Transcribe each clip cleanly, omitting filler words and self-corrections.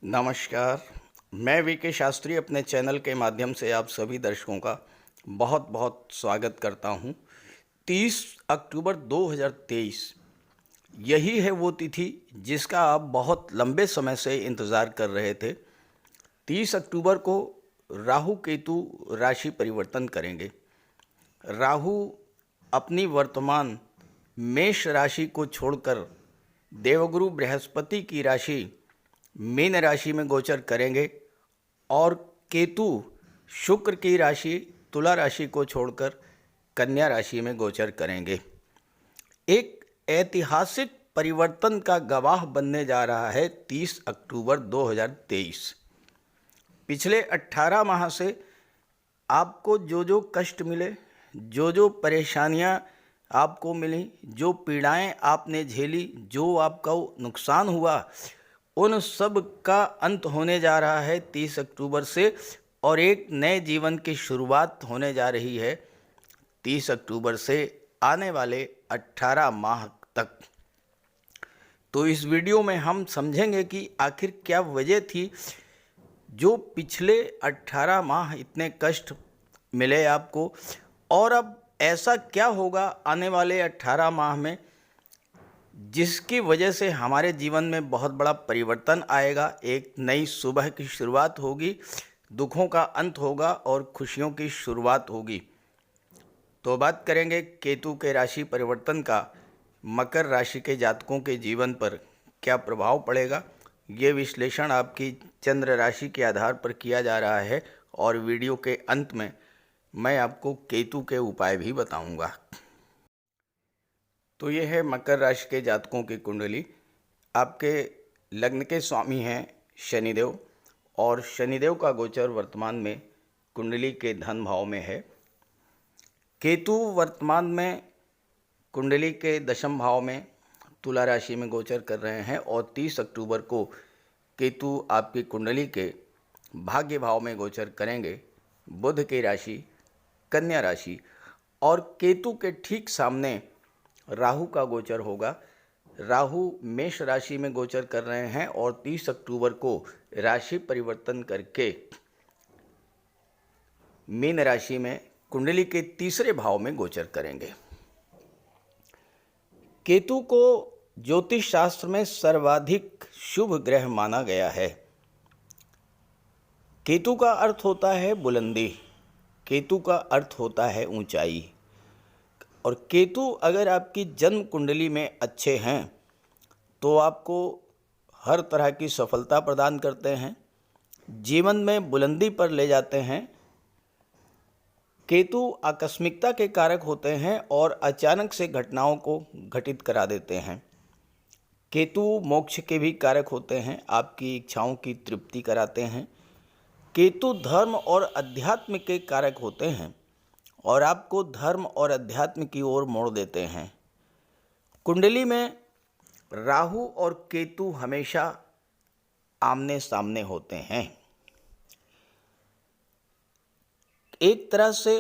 नमस्कार। मैं वीके शास्त्री अपने चैनल के माध्यम से आप सभी दर्शकों का बहुत बहुत स्वागत करता हूं। 30 अक्टूबर 2023 यही है वो तिथि जिसका आप बहुत लंबे समय से इंतज़ार कर रहे थे। 30 अक्टूबर को राहु केतु राशि परिवर्तन करेंगे। राहु अपनी वर्तमान मेष राशि को छोड़कर देवगुरु बृहस्पति की राशि मीन राशि में गोचर करेंगे और केतु शुक्र की राशि तुला राशि को छोड़कर कन्या राशि में गोचर करेंगे। एक ऐतिहासिक परिवर्तन का गवाह बनने जा रहा है 30 अक्टूबर 2023। पिछले 18 माह से आपको जो कष्ट मिले, जो परेशानियां आपको मिली, जो पीड़ाएं आपने झेली, जो आपका नुकसान हुआ, उन सब का अंत होने जा रहा है 30 अक्टूबर से और एक नए जीवन की शुरुआत होने जा रही है 30 अक्टूबर से आने वाले 18 माह तक। तो इस वीडियो में हम समझेंगे कि आखिर क्या वजह थी जो पिछले 18 माह इतने कष्ट मिले आपको, और अब ऐसा क्या होगा आने वाले 18 माह में जिसकी वजह से हमारे जीवन में बहुत बड़ा परिवर्तन आएगा। एक नई सुबह की शुरुआत होगी, दुखों का अंत होगा और खुशियों की शुरुआत होगी। तो बात करेंगे केतु के राशि परिवर्तन का मकर राशि के जातकों के जीवन पर क्या प्रभाव पड़ेगा। ये विश्लेषण आपकी चंद्र राशि के आधार पर किया जा रहा है और वीडियो के अंत में मैं आपको केतु के उपाय भी बताऊंगा। तो ये है मकर राशि के जातकों की कुंडली। आपके लग्न के स्वामी हैं शनिदेव और शनिदेव का गोचर वर्तमान में कुंडली के धन भाव में है। केतु वर्तमान में कुंडली के दशम भाव में तुला राशि में गोचर कर रहे हैं और 30 अक्टूबर को केतु आपकी कुंडली के भाग्य भाव में गोचर करेंगे। बुध की राशि कन्या राशि और केतु के ठीक सामने राहु का गोचर होगा। राहु मेष राशि में गोचर कर रहे हैं और 30 अक्टूबर को राशि परिवर्तन करके मीन राशि में कुंडली के तीसरे भाव में गोचर करेंगे। केतु को ज्योतिष शास्त्र में सर्वाधिक शुभ ग्रह माना गया है। केतु का अर्थ होता है बुलंदी, केतु का अर्थ होता है ऊंचाई, और केतु अगर आपकी जन्म कुंडली में अच्छे हैं तो आपको हर तरह की सफलता प्रदान करते हैं, जीवन में बुलंदी पर ले जाते हैं। केतु आकस्मिकता के कारक होते हैं और अचानक से घटनाओं को घटित करा देते हैं। केतु मोक्ष के भी कारक होते हैं, आपकी इच्छाओं की तृप्ति कराते हैं। केतु धर्म और अध्यात्म के कारक होते हैं और आपको धर्म और अध्यात्म की ओर मोड़ देते हैं। कुंडली में राहु और केतु हमेशा आमने सामने होते हैं। एक तरह से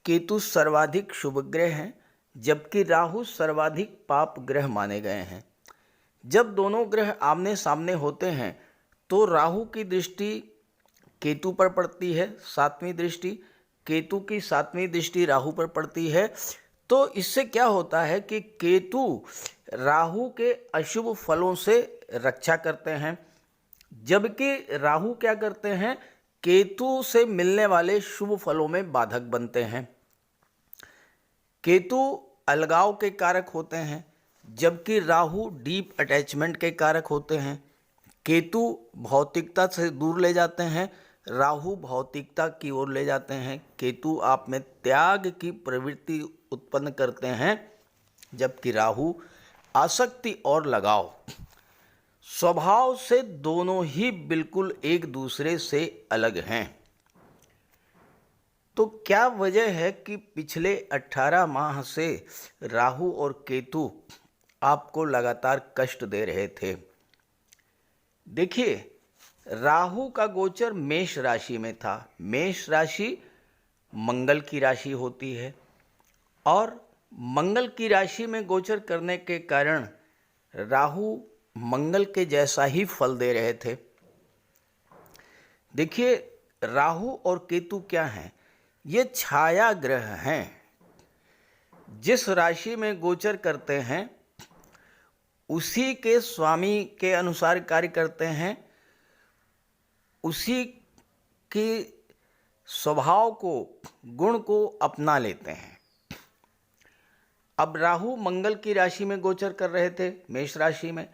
केतु सर्वाधिक शुभ ग्रह हैं जबकि राहु सर्वाधिक पाप ग्रह माने गए हैं। जब दोनों ग्रह आमने सामने होते हैं तो राहु की दृष्टि केतु पर पड़ती है, सातवीं दृष्टि केतु की सातवीं दृष्टि राहु पर पड़ती है। तो इससे क्या होता है कि केतु राहु के अशुभ फलों से रक्षा करते हैं, जबकि राहु क्या करते हैं, केतु से मिलने वाले शुभ फलों में बाधक बनते हैं। केतु अलगाव के कारक होते हैं जबकि राहु डीप अटैचमेंट के कारक होते हैं। केतु भौतिकता से दूर ले जाते हैं, राहु भौतिकता की ओर ले जाते हैं। केतु आप में त्याग की प्रवृत्ति उत्पन्न करते हैं जबकि राहु आसक्ति और लगाव। स्वभाव से दोनों ही बिल्कुल एक दूसरे से अलग हैं। तो क्या वजह है कि पिछले 18 माह से राहु और केतु आपको लगातार कष्ट दे रहे थे। देखिए, राहु का गोचर मेष राशि में था। मेष राशि मंगल की राशि होती है और मंगल की राशि में गोचर करने के कारण राहु मंगल के जैसा ही फल दे रहे थे। देखिए, राहु और केतु क्या हैं? ये छाया ग्रह हैं। जिस राशि में गोचर करते हैं उसी के स्वामी के अनुसार कार्य करते हैं, उसी के स्वभाव को, गुण को अपना लेते हैं। अब राहु मंगल की राशि में गोचर कर रहे थे, मेष राशि में।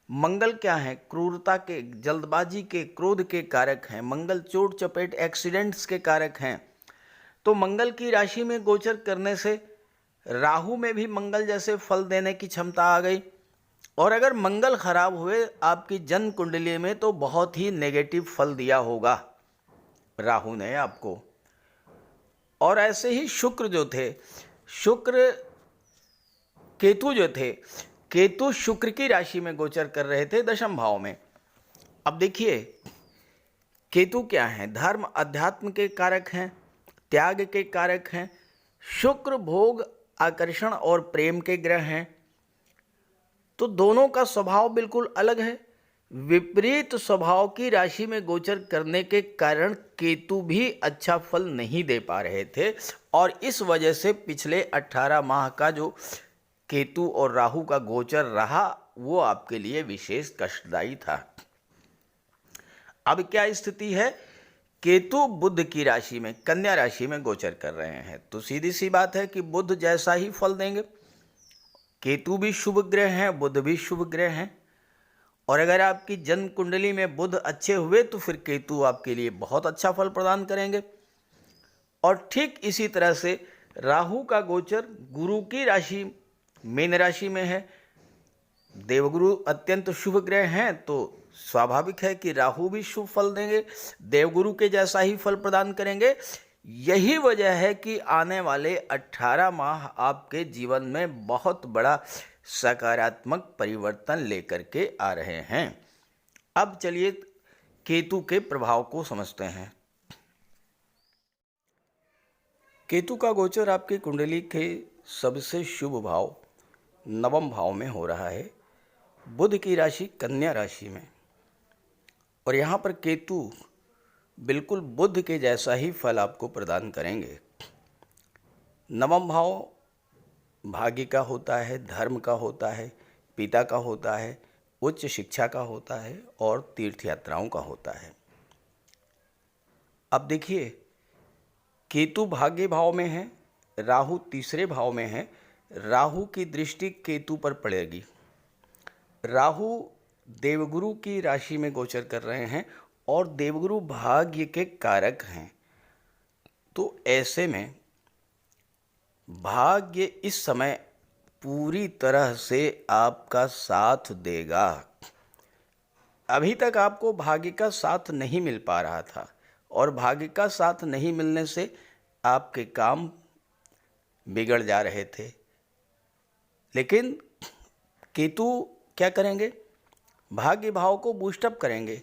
मंगल क्या है? क्रूरता के, जल्दबाजी के, क्रोध के कारक हैं। मंगल चोट चपेट, एक्सीडेंट्स के कारक हैं। तो मंगल की राशि में गोचर करने से राहु में भी मंगल जैसे फल देने की क्षमता आ गई। और अगर मंगल खराब हुए आपकी जन्म कुंडली में तो बहुत ही नेगेटिव फल दिया होगा राहु ने आपको। और ऐसे ही शुक्र जो थे, केतु जो थे, केतु शुक्र की राशि में गोचर कर रहे थे दशम भाव में। अब देखिए, केतु क्या है? धर्म अध्यात्म के कारक हैं, त्याग के कारक हैं। शुक्र भोग, आकर्षण और प्रेम के ग्रह हैं। तो दोनों का स्वभाव बिल्कुल अलग है। विपरीत स्वभाव की राशि में गोचर करने के कारण केतु भी अच्छा फल नहीं दे पा रहे थे, और इस वजह से पिछले 18 माह का जो केतु और राहु का गोचर रहा वो आपके लिए विशेष कष्टदायी था। अब क्या स्थिति है? केतु बुध की राशि में, कन्या राशि में गोचर कर रहे हैं, तो सीधी सी बात है कि बुध जैसा ही फल देंगे। केतु भी शुभ ग्रह हैं, बुध भी शुभ ग्रह हैं। और अगर आपकी जन्म कुंडली में बुध अच्छे हुए तो फिर केतु आपके लिए बहुत अच्छा फल प्रदान करेंगे। और ठीक इसी तरह से राहु का गोचर गुरु की राशि, मीन राशि में है। देवगुरु अत्यंत शुभ ग्रह हैं, तो स्वाभाविक है कि राहु भी शुभ फल देंगे, देवगुरु के जैसा ही फल प्रदान करेंगे। यही वजह है कि आने वाले 18 माह आपके जीवन में बहुत बड़ा सकारात्मक परिवर्तन लेकर के आ रहे हैं। अब चलिए केतु के प्रभाव को समझते हैं। केतु का गोचर आपकी कुंडली के सबसे शुभ भाव नवम भाव में हो रहा है, बुध की राशि कन्या राशि में। और यहाँ पर केतु बिल्कुल बुध के जैसा ही फल आपको प्रदान करेंगे। नवम भाव भाग्य का होता है, धर्म का होता है, पिता का होता है, उच्च शिक्षा का होता है और तीर्थ यात्राओं का होता है। अब देखिए, केतु भाग्य भाव में है, राहु तीसरे भाव में है। राहु की दृष्टि केतु पर पड़ेगी। राहु देवगुरु की राशि में गोचर कर रहे हैं और देवगुरु भाग्य के कारक हैं। तो ऐसे में भाग्य इस समय पूरी तरह से आपका साथ देगा। अभी तक आपको भाग्य का साथ नहीं मिल पा रहा था, और भाग्य का साथ नहीं मिलने से आपके काम बिगड़ जा रहे थे। लेकिन केतु क्या करेंगे? भाग्य भाव को बूस्टअप करेंगे,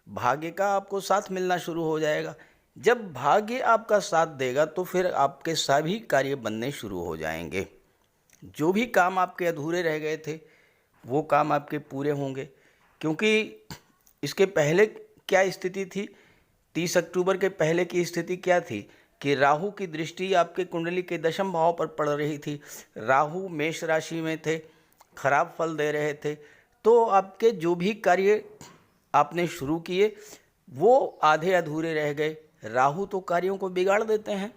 भाग्य का आपको साथ मिलना शुरू हो जाएगा। जब भाग्य आपका साथ देगा तो फिर आपके सभी कार्य बनने शुरू हो जाएंगे। जो भी काम आपके अधूरे रह गए थे वो काम आपके पूरे होंगे। क्योंकि इसके पहले क्या स्थिति थी? 30 अक्टूबर के पहले की स्थिति क्या थी कि राहु की दृष्टि आपके कुंडली के दशम भाव पर पड़ रही थी। राहु मेष राशि में थे, खराब फल दे रहे थे। तो आपके जो भी कार्य आपने शुरू किए वो आधे अधूरे रह गए। राहु तो कार्यों को बिगाड़ देते हैं।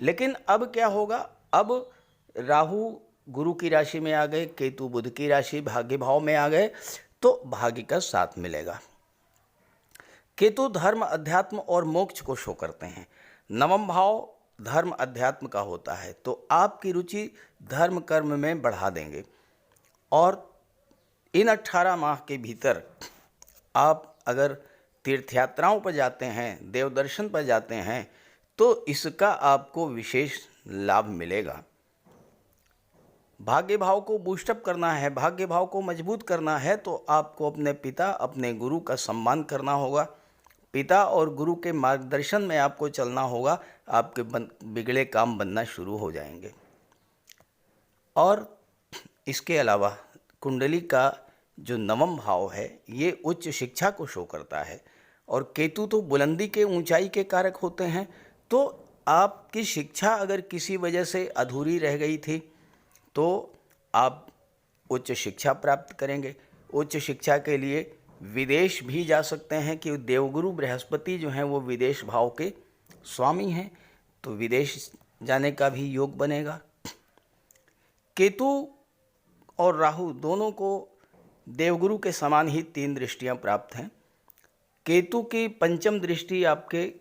लेकिन अब क्या होगा? अब राहु गुरु की राशि में आ गए, केतु बुध की राशि भाग्य भाव में आ गए, तो भाग्य का साथ मिलेगा। केतु धर्म अध्यात्म और मोक्ष को शो करते हैं। नवम भाव धर्म अध्यात्म का होता है, तो आपकी रुचि धर्म कर्म में बढ़ा देंगे। और इन 18 माह के भीतर आप अगर तीर्थ यात्राओं पर जाते हैं, देव दर्शन पर जाते हैं, तो इसका आपको विशेष लाभ मिलेगा। भाग्य भाव को बूस्टअप करना है, भाग्य भाव को मजबूत करना है, तो आपको अपने पिता, अपने गुरु का सम्मान करना होगा। पिता और गुरु के मार्गदर्शन में आपको चलना होगा। आपके बिगड़े काम बनना शुरू हो जाएंगे। और इसके अलावा कुंडली का जो नवम भाव है ये उच्च शिक्षा को शो करता है, और केतु तो बुलंदी के, ऊंचाई के कारक होते हैं। तो आपकी शिक्षा अगर किसी वजह से अधूरी रह गई थी तो आप उच्च शिक्षा प्राप्त करेंगे। उच्च शिक्षा के लिए विदेश भी जा सकते हैं कि देवगुरु बृहस्पति जो हैं वो विदेश भाव के स्वामी हैं, तो विदेश जाने का भी योग बनेगा। केतु और राहु दोनों को देवगुरु के समान ही 3 दृष्टियां प्राप्त हैं। केतु की पंचम दृष्टि आपके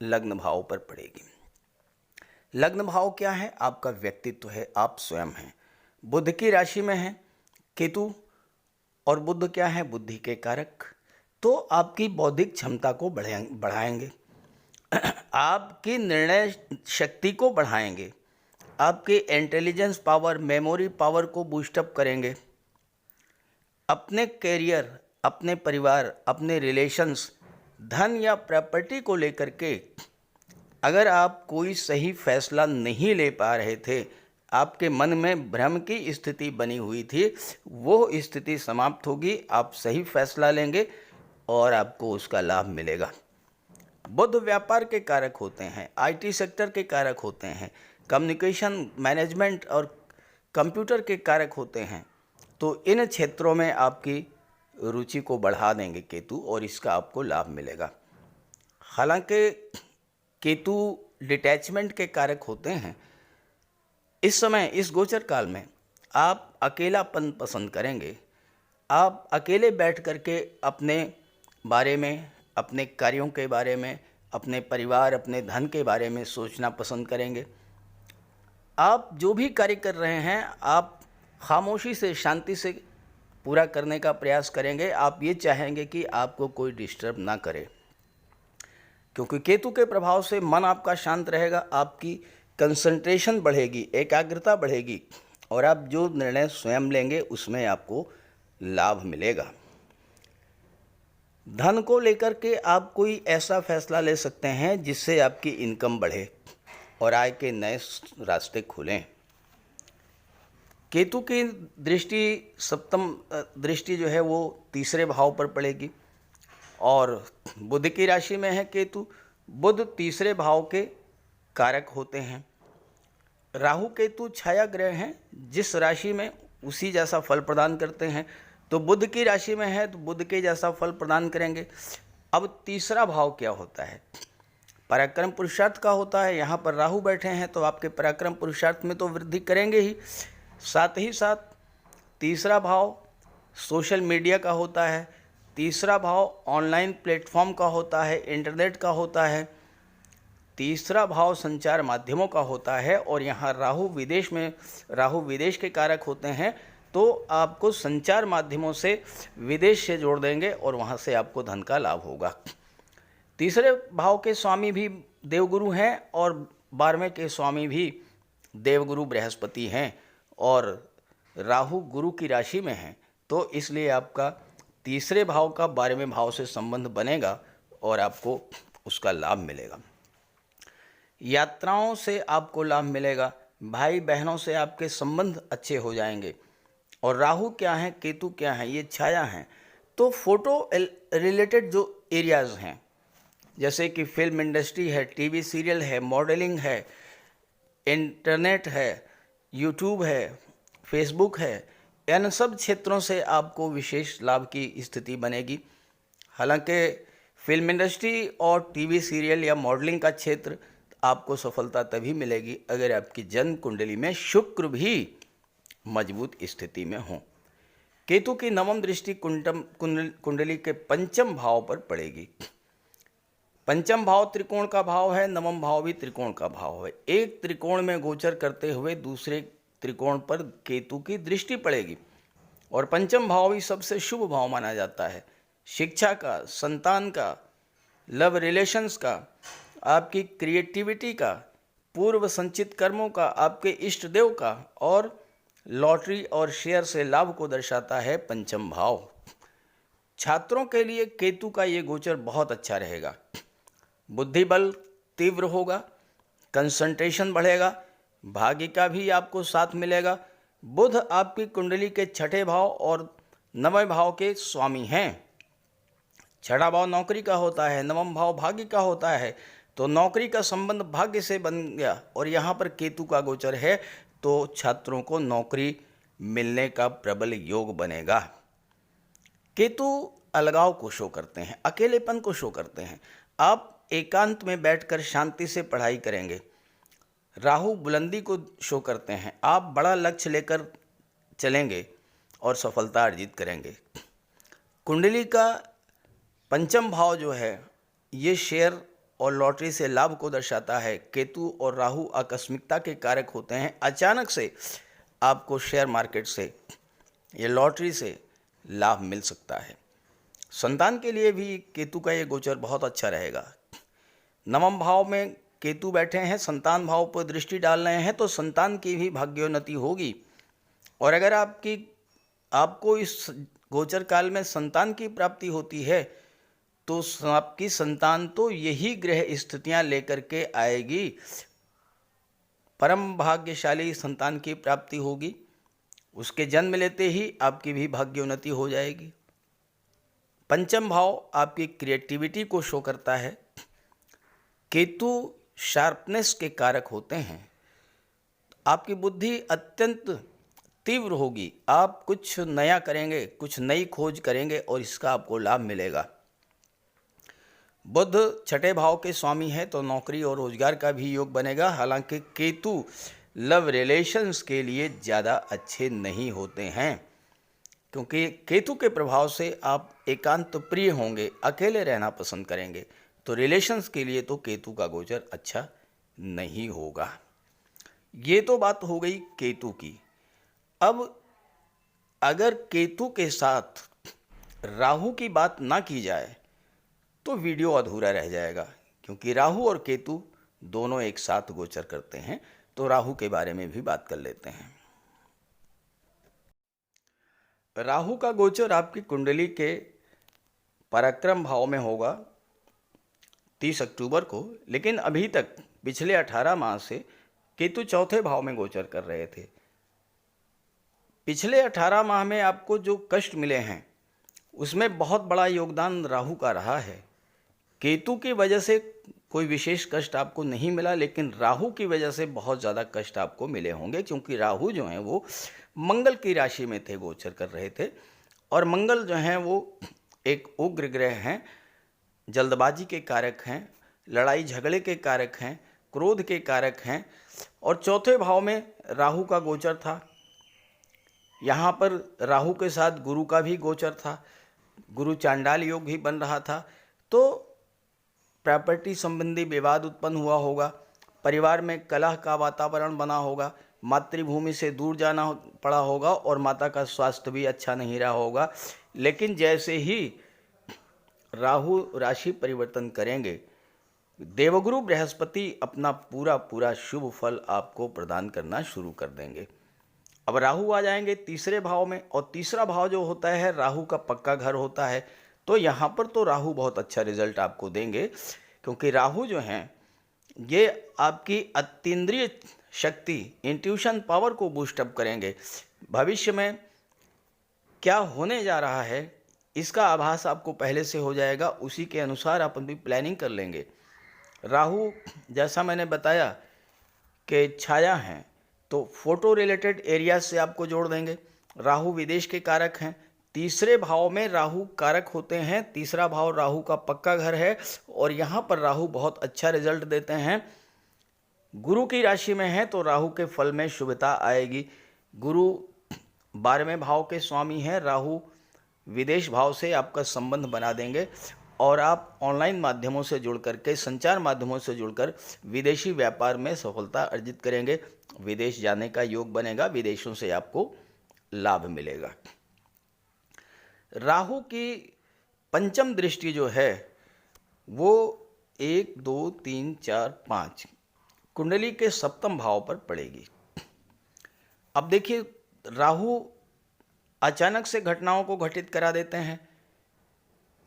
लग्न भाव पर पड़ेगी। लग्न भाव क्या है? आपका व्यक्तित्व है, आप स्वयं हैं। बुध की राशि में है केतु, और बुध क्या है? बुद्धि के कारक। तो आपकी बौद्धिक क्षमता को बढ़ाएंगे, आपकी निर्णय शक्ति को बढ़ाएंगे, आपके इंटेलिजेंस पावर, मेमोरी पावर को बूस्टअप करेंगे। अपने कैरियर, अपने परिवार, अपने रिलेशंस, धन या प्रॉपर्टी को लेकर के अगर आप कोई सही फैसला नहीं ले पा रहे थे, आपके मन में भ्रम की स्थिति बनी हुई थी, वो स्थिति समाप्त होगी। आप सही फैसला लेंगे और आपको उसका लाभ मिलेगा। बुध व्यापार के कारक होते हैं, आईटी सेक्टर के कारक होते हैं, कम्युनिकेशन, मैनेजमेंट और कंप्यूटर के कारक होते हैं। तो इन क्षेत्रों में आपकी रुचि को बढ़ा देंगे केतु, और इसका आपको लाभ मिलेगा। हालांकि केतु डिटैचमेंट के कारक होते हैं। इस समय, इस गोचर काल में आप अकेलापन पसंद करेंगे। आप अकेले बैठ करके अपने बारे में, अपने कार्यों के बारे में, अपने परिवार, अपने धन के बारे में सोचना पसंद करेंगे। आप जो भी कार्य कर रहे हैं, आप खामोशी से, शांति से पूरा करने का प्रयास करेंगे। आप ये चाहेंगे कि आपको कोई डिस्टर्ब ना करे, क्योंकि केतु के प्रभाव से मन आपका शांत रहेगा, आपकी कंसंट्रेशन बढ़ेगी, एकाग्रता बढ़ेगी, और आप जो निर्णय स्वयं लेंगे उसमें आपको लाभ मिलेगा। धन को लेकर के आप कोई ऐसा फैसला ले सकते हैं जिससे आपकी इनकम बढ़े और आय के नए रास्ते खुलें। केतु की दृष्टि, सप्तम दृष्टि जो है वो तीसरे भाव पर पड़ेगी, और बुध की राशि में है केतु। बुध तीसरे भाव के कारक होते हैं। राहु केतु छाया ग्रह हैं, जिस राशि में उसी जैसा फल प्रदान करते हैं। तो बुध की राशि में है तो बुध के जैसा फल प्रदान करेंगे। अब तीसरा भाव क्या होता है? पराक्रम पुरुषार्थ का होता है। यहाँ पर राहु बैठे हैं तो आपके पराक्रम पुरुषार्थ में तो वृद्धि करेंगे ही, साथ ही साथ तीसरा भाव सोशल मीडिया का होता है। तीसरा भाव ऑनलाइन प्लेटफॉर्म का होता है, इंटरनेट का होता है। तीसरा भाव संचार माध्यमों का होता है, और यहाँ राहु विदेश के कारक होते हैं। तो आपको संचार माध्यमों से विदेश से जोड़ देंगे और वहाँ से आपको धन का लाभ होगा। तीसरे भाव के स्वामी भी देवगुरु हैं, और 12वें के स्वामी भी देवगुरु बृहस्पति हैं, और राहु गुरु की राशि में हैं। तो इसलिए आपका तीसरे भाव का 12वें भाव से संबंध बनेगा और आपको उसका लाभ मिलेगा। यात्राओं से आपको लाभ मिलेगा, भाई बहनों से आपके संबंध अच्छे हो जाएंगे। और राहु क्या है, केतु क्या है, ये छाया हैं। तो फोटो रिलेटेड जो एरियाज़ हैं, जैसे कि फिल्म इंडस्ट्री है, टीवी सीरियल है, मॉडलिंग है, इंटरनेट है, यूट्यूब है, फेसबुक है, इन सब क्षेत्रों से आपको विशेष लाभ की स्थिति बनेगी। हालांकि फिल्म इंडस्ट्री और टीवी सीरियल या मॉडलिंग का क्षेत्र आपको सफलता तभी मिलेगी अगर आपकी जन्म कुंडली में शुक्र भी मजबूत स्थिति में हो। केतु की नवम दृष्टि कुंडली के पंचम भाव पर पड़ेगी। पंचम भाव त्रिकोण का भाव है, नवम भाव भी त्रिकोण का भाव है। एक त्रिकोण में गोचर करते हुए दूसरे त्रिकोण पर केतु की दृष्टि पड़ेगी, और पंचम भाव भी सबसे शुभ भाव माना जाता है। शिक्षा का, संतान का, लव रिलेशंस का, आपकी क्रिएटिविटी का, पूर्व संचित कर्मों का, आपके इष्ट देव का, और लॉटरी और शेयर से लाभ को दर्शाता है पंचम भाव। छात्रों के लिए केतु का ये गोचर बहुत अच्छा रहेगा। बुद्धि बल तीव्र होगा, कंसंट्रेशन बढ़ेगा, भाग्य का भी आपको साथ मिलेगा। बुध आपकी कुंडली के छठे भाव और 9वें भाव के स्वामी हैं। छठा भाव नौकरी का होता है, नवम भाव भाग्य का होता है, तो नौकरी का संबंध भाग्य से बन गया और यहाँ पर केतु का गोचर है तो छात्रों को नौकरी मिलने का प्रबल योग बनेगा। केतु अलगाव को शो करते हैं, अकेलेपन को शो करते हैं। आप एकांत में बैठकर शांति से पढ़ाई करेंगे। राहु बुलंदी को शो करते हैं, आप बड़ा लक्ष्य लेकर चलेंगे और सफलता अर्जित करेंगे। कुंडली का पंचम भाव जो है ये शेयर और लॉटरी से लाभ को दर्शाता है। केतु और राहु आकस्मिकता के कारक होते हैं। अचानक से आपको शेयर मार्केट से या लॉटरी से लाभ मिल सकता है। संतान के लिए भी केतु का ये गोचर बहुत अच्छा रहेगा। नवम भाव में केतु बैठे हैं, संतान भाव पर दृष्टि डाल रहे हैं, तो संतान की भी भाग्योन्नति होगी। और अगर आपको इस गोचर काल में संतान की प्राप्ति होती है तो आपकी संतान तो यही ग्रह स्थितियां लेकर के आएगी। परम भाग्यशाली संतान की प्राप्ति होगी। उसके जन्म लेते ही आपकी भी भाग्योन्नति हो जाएगी। पंचम भाव आपकी क्रिएटिविटी को शो करता है। केतु शार्पनेस के कारक होते हैं। आपकी बुद्धि अत्यंत तीव्र होगी। आप कुछ नया करेंगे, कुछ नई खोज करेंगे और इसका आपको लाभ मिलेगा। बुध छठे भाव के स्वामी है तो नौकरी और रोजगार का भी योग बनेगा। हालांकि केतु लव रिलेशंस के लिए ज़्यादा अच्छे नहीं होते हैं, क्योंकि केतु के प्रभाव से आप एकांत प्रिय होंगे, अकेले रहना पसंद करेंगे, तो रिलेशंस के लिए तो केतु का गोचर अच्छा नहीं होगा। ये तो बात हो गई केतु की। अब अगर केतु के साथ राहु की बात ना की जाए तो वीडियो अधूरा रह जाएगा, क्योंकि राहु और केतु दोनों एक साथ गोचर करते हैं। तो राहु के बारे में भी बात कर लेते हैं। राहु का गोचर आपकी कुंडली के पराक्रम भाव में होगा 30 अक्टूबर को, लेकिन अभी तक पिछले 18 माह से केतु चौथे भाव में गोचर कर रहे थे। पिछले 18 माह में आपको जो कष्ट मिले हैं उसमें बहुत बड़ा योगदान राहु का रहा है। केतु की वजह से कोई विशेष कष्ट आपको नहीं मिला, लेकिन राहु की वजह से बहुत ज़्यादा कष्ट आपको मिले होंगे, क्योंकि राहु जो हैं वो मंगल की राशि में थे, गोचर कर रहे थे। और मंगल जो हैं वो एक उग्र ग्रह हैं, जल्दबाजी के कारक हैं, लड़ाई झगड़े के कारक हैं, क्रोध के कारक हैं। और चौथे भाव में राहु का गोचर था। यहाँ पर राहु के साथ गुरु का भी गोचर था, गुरु चांडाल योग भी बन रहा था। तो प्रॉपर्टी संबंधी विवाद उत्पन्न हुआ होगा, परिवार में कलह का वातावरण बना होगा, मातृभूमि से दूर जाना पड़ा होगा और माता का स्वास्थ्य भी अच्छा नहीं रहा होगा। लेकिन जैसे ही राहु राशि परिवर्तन करेंगे, देवगुरु बृहस्पति अपना पूरा शुभ फल आपको प्रदान करना शुरू कर देंगे। अब राहु आ जाएंगे तीसरे भाव में, और तीसरा भाव जो होता है राहु का पक्का घर होता है। तो यहाँ पर तो राहु बहुत अच्छा रिजल्ट आपको देंगे, क्योंकि राहु जो हैं ये आपकी अतीन्द्रिय शक्ति, इंट्यूशन पावर को बूस्टअप करेंगे। भविष्य में क्या होने जा रहा है इसका आभास आपको पहले से हो जाएगा, उसी के अनुसार आप अपनी प्लानिंग कर लेंगे। राहु जैसा मैंने बताया कि छाया हैं, तो फोटो रिलेटेड एरिया से आपको जोड़ देंगे। राहु विदेश के कारक हैं। तीसरे भाव में राहु कारक होते हैं। तीसरा भाव राहु का पक्का घर है और यहाँ पर राहु बहुत अच्छा रिजल्ट देते हैं। गुरु की राशि में है तो राहु के फल में शुभता आएगी। गुरु 12वें भाव के स्वामी हैं। राहु विदेश भाव से आपका संबंध बना देंगे और आप ऑनलाइन माध्यमों से जुड़ करके, संचार माध्यमों से जुड़कर विदेशी व्यापार में सफलता अर्जित करेंगे। विदेश जाने का योग बनेगा, विदेशों से आपको लाभ मिलेगा। राहु की पंचम दृष्टि जो है वो 1, 2, 3, 4, 5 कुंडली के सप्तम भाव पर पड़ेगी। अब देखिए, राहु अचानक से घटनाओं को घटित करा देते हैं।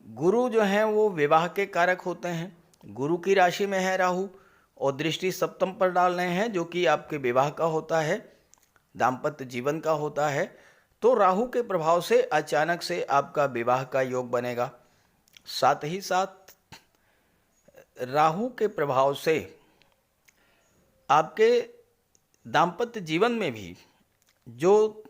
गुरु जो हैं वो विवाह के कारक होते हैं। गुरु की राशि में है राहु और दृष्टि सप्तम पर डाल रहे हैं, जो कि आपके विवाह का होता है, दाम्पत्य जीवन का होता है। तो राहु के प्रभाव से अचानक से आपका विवाह का योग बनेगा। साथ ही साथ राहु के प्रभाव से आपके दाम्पत्य जीवन में भी जो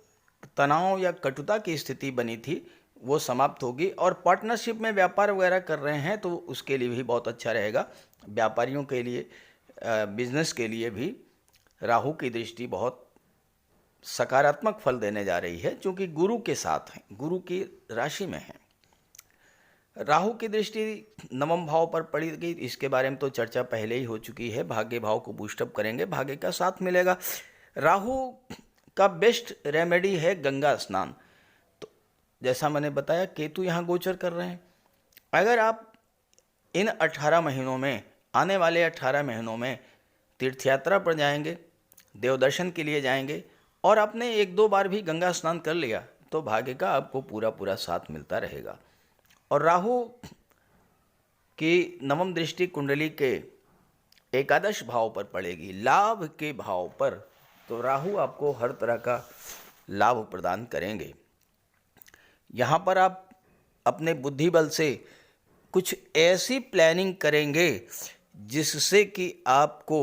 तनाव या कटुता की स्थिति बनी थी वो समाप्त होगी। और पार्टनरशिप में व्यापार वगैरह कर रहे हैं तो उसके लिए भी बहुत अच्छा रहेगा। व्यापारियों के लिए, बिजनेस के लिए भी राहु की दृष्टि बहुत सकारात्मक फल देने जा रही है, क्योंकि गुरु के साथ है, गुरु की राशि में है। राहु की दृष्टि नवम भाव पर पड़ी गई, इसके बारे में तो चर्चा पहले ही हो चुकी है। भाग्य भाव को बूस्टअप करेंगे, भाग्य का साथ मिलेगा। राहु का बेस्ट रेमेडी है गंगा स्नान। तो जैसा मैंने बताया, केतु यहाँ गोचर कर रहे हैं। अगर आप इन 18 महीनों में, आने वाले 18 महीनों में तीर्थ यात्रा पर जाएंगे, देव दर्शन के लिए जाएंगे और आपने 1-2 बार भी गंगा स्नान कर लिया तो भाग्य का आपको पूरा पूरा साथ मिलता रहेगा। और राहु की नवम दृष्टि कुंडली के एकादश भाव पर पड़ेगी, लाभ के भाव पर। तो राहु आपको हर तरह का लाभ प्रदान करेंगे। यहाँ पर आप अपने बुद्धि बल से कुछ ऐसी प्लानिंग करेंगे जिससे कि आपको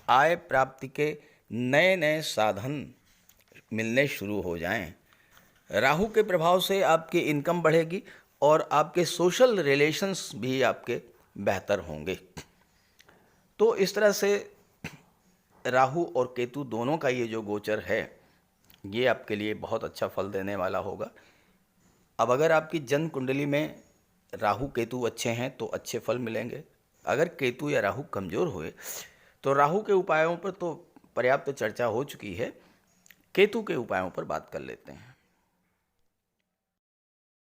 आय प्राप्ति के नए नए साधन मिलने शुरू हो जाएं। राहु के प्रभाव से आपकी इनकम बढ़ेगी और आपके सोशल रिलेशंस भी आपके बेहतर होंगे। तो इस तरह से राहु और केतु दोनों का ये जो गोचर है ये आपके लिए बहुत अच्छा फल देने वाला होगा। अब अगर आपकी जन्म कुंडली में राहु केतु अच्छे हैं तो अच्छे फल मिलेंगे। अगर केतु या राहु कमज़ोर हुए तो राहु के उपायों पर तो पर्याप्त चर्चा हो चुकी है, केतु के उपायों पर बात कर लेते हैं।